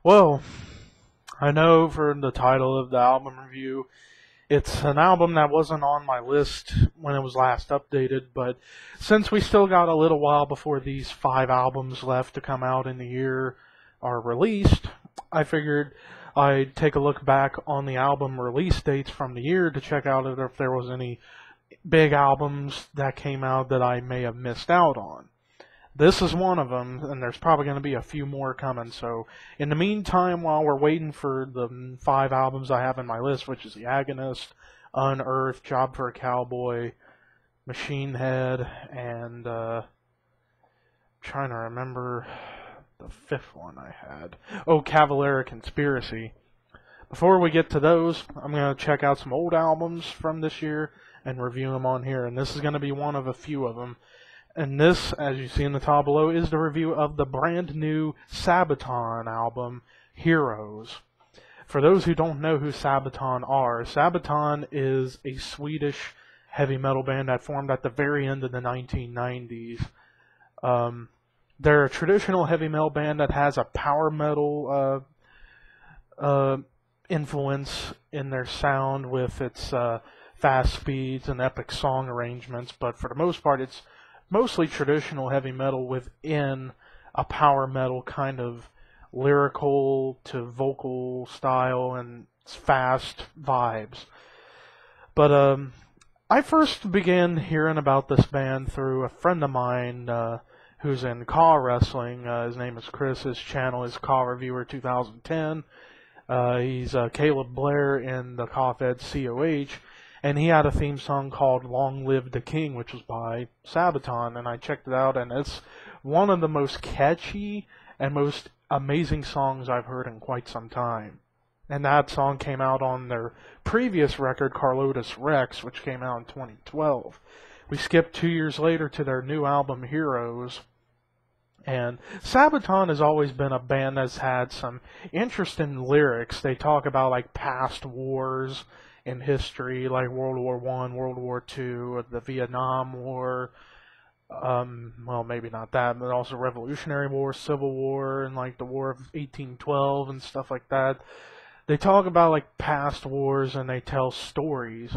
Well, I know for the title of the album review, it's an album that wasn't on my list when it was last updated, but since we still got a little while before these 5 albums left to come out in the year are released, I figured I'd take a look back on the album release dates from the year to check out if there was any big albums that came out that I may have missed out on. This is one of them, and there's probably going to be a few more coming. So, in the meantime, while we're waiting for the 5 albums I have in my list, which is The Agonist, Unearthed, Job for a Cowboy, Machine Head, and trying to remember the 5th one I had. Oh, Cavalera Conspiracy. Before we get to those, I'm going to check out some old albums from this year and review them on here, and this is going to be one of a few of them. And this, as you see in the top below, is the review of the brand new Sabaton album, Heroes. For those who don't know who Sabaton are, Sabaton is a Swedish heavy metal band that formed at the very end of the 1990s. They're a traditional heavy metal band that has a power metal influence in their sound with its fast speeds and epic song arrangements, but for the most part it's mostly traditional heavy metal within a power metal kind of lyrical to vocal style and fast vibes. But I first began hearing about this band through a friend of mine who's in car wrestling. His name is Chris. His channel is Car Reviewer 2010. He's Caleb Blair in the Coffed COH. And he had a theme song called Long Live the King, which was by Sabaton, and I checked it out, and it's one of the most catchy and most amazing songs I've heard in quite some time. And that song came out on their previous record, Carlotus Rex, which came out in 2012. We skipped 2 years later to their new album, Heroes. And Sabaton has always been a band that's had some interesting lyrics. They talk about like past wars in history, like World War I, World War II, the Vietnam War, well, maybe not that, but also Revolutionary War, Civil War, and like the War of 1812 and stuff like that. They talk about like past wars and they tell stories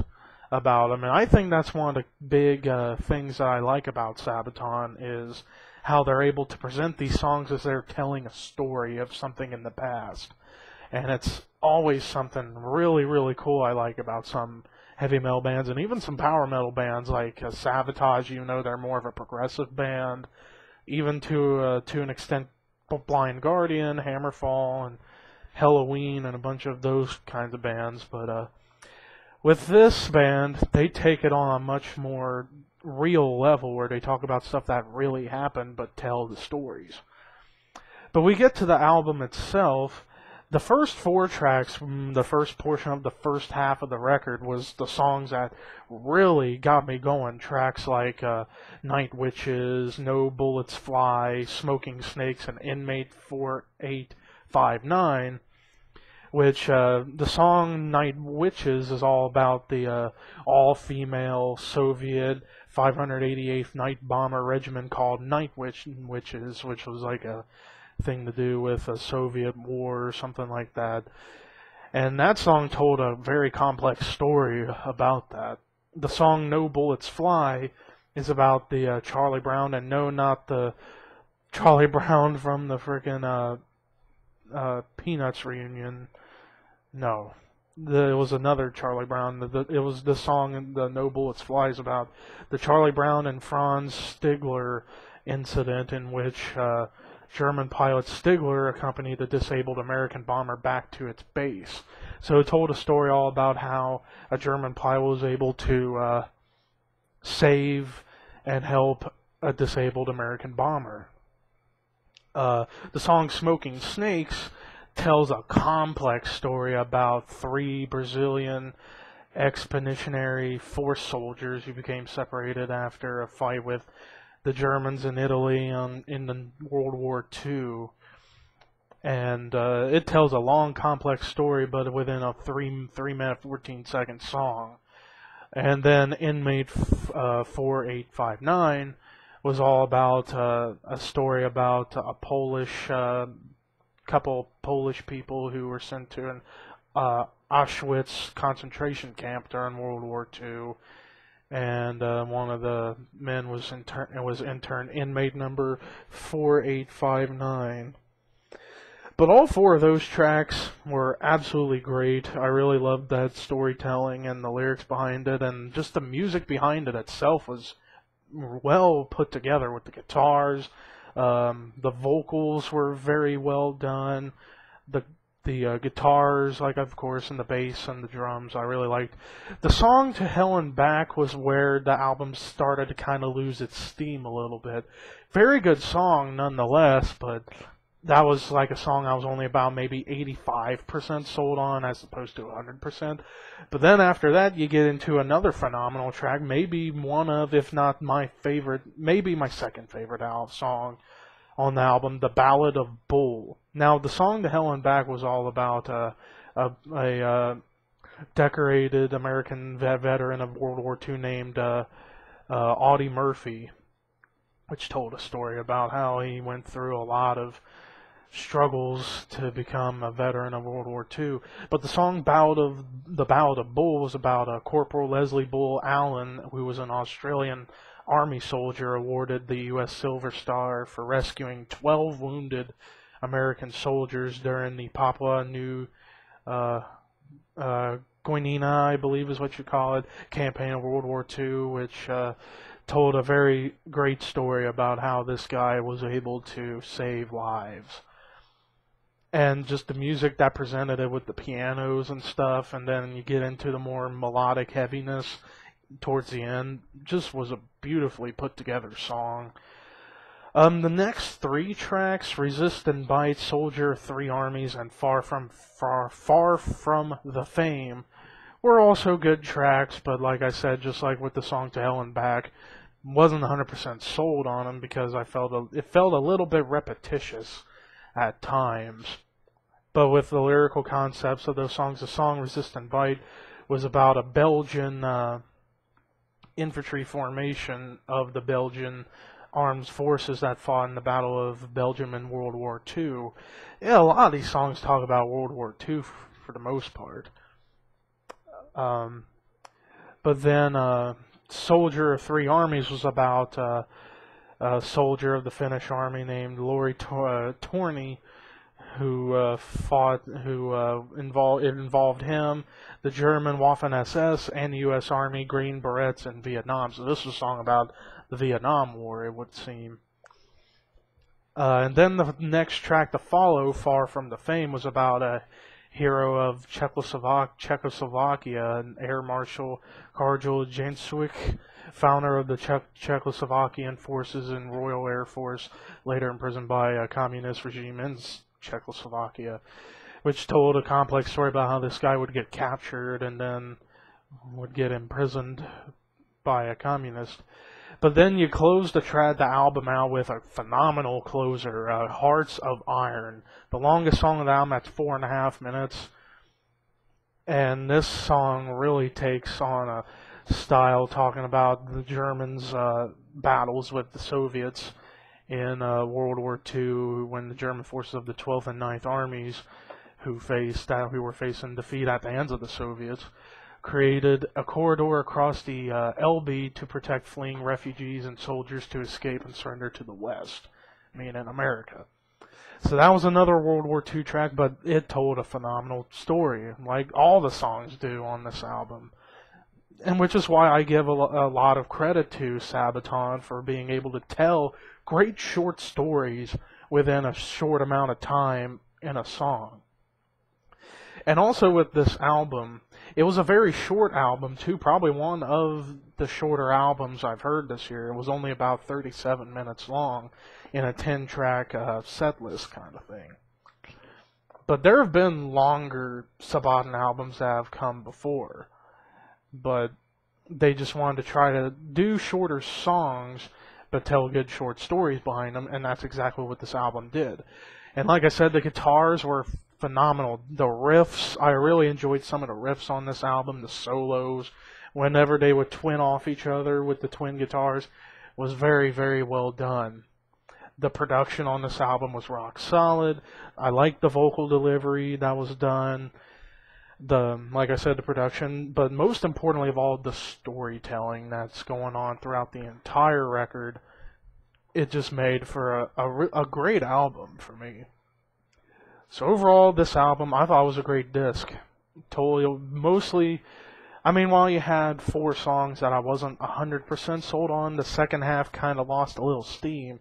about them, and I think that's one of the big things that I like about Sabaton is how they're able to present these songs as they're telling a story of something in the past. And it's always something really, really cool I like about some heavy metal bands and even some power metal bands like Savatage. You know, they're more of a progressive band, even to an extent Blind Guardian, Hammerfall, and Halloween, and a bunch of those kinds of bands. But with this band, they take it on a much more real level where they talk about stuff that really happened but tell the stories. But we get to the album itself. The first 4 tracks from the first portion of the first half of the record was the songs that really got me going. Tracks like Night Witches, No Bullets Fly, Smoking Snakes, and Inmate 4859, which the song Night Witches is all about the all-female Soviet 588th Night Bomber Regiment called Night Witches, which was like a thing to do with a Soviet war or something like that. And that song told a very complex story about that. The song No Bullets Fly is about the Charlie Brown, and no, not the Charlie Brown from the frickin' Peanuts reunion. No. It was another Charlie Brown. It was the song, the No Bullets Fly, is about the Charlie Brown and Franz Stigler incident in which German pilot Stigler accompanied the disabled American bomber back to its base. So it told a story all about how a German pilot was able to save and help a disabled American bomber. The song Smoking Snakes tells a complex story about 3 Brazilian expeditionary force soldiers who became separated after a fight with the Germans in Italy in the World War II. And it tells a long, complex story, but within a 3-minute, 14-second song. And then Inmate 4859 was all about a story about a Polish couple Polish people who were sent to an Auschwitz concentration camp during World War II, and one of the men was intern inmate number 4859. But all four of those tracks were absolutely great. I really loved that storytelling and the lyrics behind it, and just the music behind it itself was well put together with the guitars. The vocals were very well done. The guitars, like of course, and the bass and the drums, I really liked. The song "To Hell and Back" was where the album started to kind of lose its steam a little bit. Very good song nonetheless, but that was like a song I was only about maybe 85% sold on as opposed to 100%. But then after that, you get into another phenomenal track, maybe one of, if not my favorite, maybe my second favorite song on the album, The Ballad of Bull. Now, the song "To Hell and Back" was all about a decorated American veteran of World War II named Audie Murphy, which told a story about how he went through a lot of struggles to become a veteran of World War II. But the song The Ballad of Bull was about Corporal Leslie Bull Allen, who was an Australian Army soldier awarded the U.S. Silver Star for rescuing 12 wounded American soldiers during the Papua New Guinea, I believe is what you call it, campaign of World War II, which told a very great story about how this guy was able to save lives. And just the music that presented it with the pianos and stuff, and then you get into the more melodic heaviness towards the end, just was a beautifully put together song. The next three tracks, "Resist and Bite," "Soldier of Three Armies," and Far from the Fame," were also good tracks, but like I said, just like with the song "To Hell and Back," wasn't 100% sold on them because it felt a little bit repetitious at times. But with the lyrical concepts of those songs, the song "Resist and Bite" was about a Belgian infantry formation of the Belgian armed forces that fought in the Battle of Belgium in World War II. Yeah, a lot of these songs talk about World War II for the most part. But then "Soldier of Three Armies" was about a soldier of the Finnish army named Lauri Torni, who involved him, the German Waffen-SS, and the U.S. Army Green Berets in Vietnam. So this was a song about the Vietnam War, it would seem. And then the next track to follow, "Far from the Fame," was about a hero of Czechoslovakia, and Air Marshal Karel Janeček, founder of the Czechoslovakian forces and Royal Air Force, later imprisoned by a communist regime in Czechoslovakia, which told a complex story about how this guy would get captured and then would get imprisoned by a communist. But then you close the album out with a phenomenal closer, "Hearts of Iron," the longest song of the album. That's 4.5 minutes. And this song really takes on a style talking about the Germans' battles with the Soviets in World War II, when the German forces of the 12th and 9th Armies, who were facing defeat at the hands of the Soviets, created a corridor across the Elbe to protect fleeing refugees and soldiers to escape and surrender to the West, meaning America. So that was another World War II track, but it told a phenomenal story, like all the songs do on this album. And which is why I give a lot of credit to Sabaton for being able to tell great short stories within a short amount of time in a song. And also with this album, it was a very short album too, probably one of the shorter albums I've heard this year. It was only about 37 minutes long in a 10-track set list kind of thing. But there have been longer Sabaton albums that have come before, but they just wanted to try to do shorter songs but tell good short stories behind them, and that's exactly what this album did. And like I said, the guitars were phenomenal. The riffs, I really enjoyed some of the riffs on this album. The solos, whenever they would twin off each other with the twin guitars, was very, very well done. The production on this album was rock solid. I liked the vocal delivery that was done. Like I said, the production, but most importantly of all, the storytelling that's going on throughout the entire record. It just made for a great album for me. So overall, this album I thought was a great disc. Totally, mostly. I mean, while you had 4 songs that I wasn't 100% sold on, the second half kind of lost a little steam.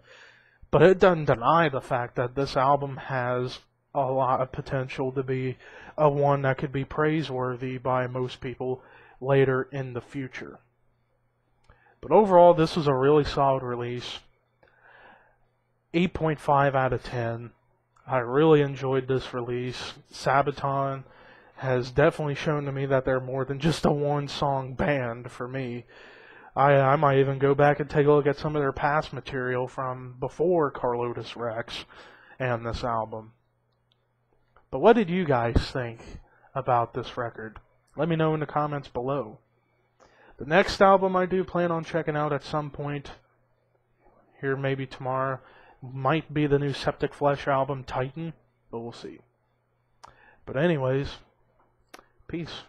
But it doesn't deny the fact that this album has a lot of potential to be a one that could be praiseworthy by most people later in the future. But overall, this was a really solid release. 8.5 out of 10. I really enjoyed this release. Sabaton has definitely shown to me that they're more than just a one-song band for me. I might even go back and take a look at some of their past material from before Carlotus Rex and this album. But what did you guys think about this record? Let me know in the comments below. The next album I do plan on checking out at some point, here maybe tomorrow, might be the new Septic Flesh album, Titan, but we'll see. But anyways, peace.